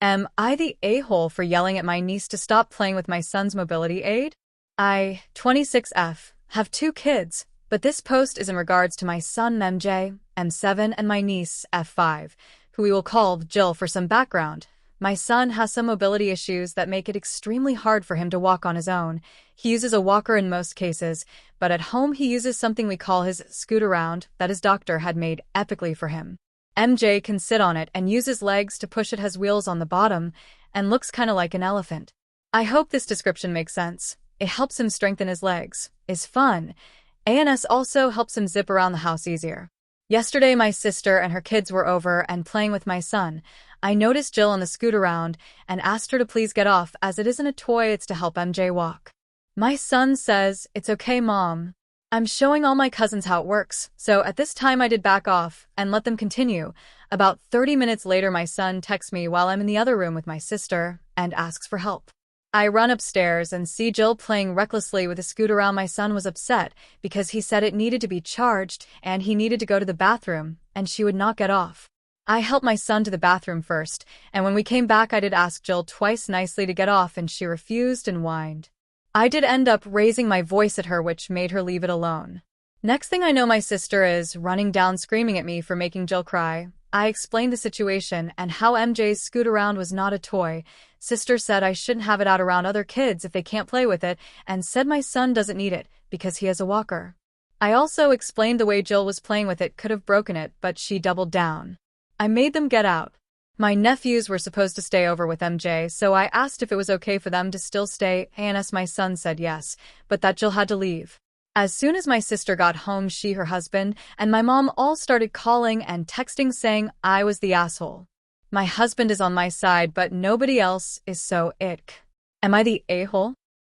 Am I the a-hole for yelling at my niece to stop playing with my son's mobility aid? I, 26F, have two kids, but this post is in regards to my son MJ, M7, and my niece, F5, who we will call Jill for some background. My son has some mobility issues that make it extremely hard for him to walk on his own. He uses a walker in most cases, but at home he uses something we call his scoot-around that his doctor had made epically for him. MJ can sit on it and use his legs to push. It has wheels on the bottom and looks kinda like an elephant. I hope this description makes sense. It helps him strengthen his legs, is fun, and also helps him zip around the house easier. Yesterday my sister and her kids were over and playing with my son. I noticed Jill on the scoot-around and asked her to please get off as it isn't a toy, it's to help MJ walk. My son says, "It's okay, Mom." I'm showing all my cousins how it works, so at this time I did back off and let them continue. About 30 minutes later my son texts me while I'm in the other room with my sister and asks for help. I run upstairs and see Jill playing recklessly with a scoot-around. My son was upset because he said it needed to be charged and he needed to go to the bathroom and she would not get off. I helped my son to the bathroom first, and when we came back I did ask Jill twice nicely to get off and she refused and whined. I did end up raising my voice at her, which made her leave it alone. Next thing I know my sister is running down screaming at me for making Jill cry. I explained the situation and how MJ's scoot-around was not a toy. Sister said I shouldn't have it out around other kids if they can't play with it and said my son doesn't need it because he has a walker. I also explained the way Jill was playing with it could have broken it, but she doubled down. I made them get out. My nephews were supposed to stay over with MJ, so I asked if it was okay for them to still stay, and my son said yes, but that Jill had to leave. As soon as my sister got home, she, her husband, and my mom all started calling and texting saying I was the asshole. My husband is on my side, but nobody else is, so ick. Am I the a-hole?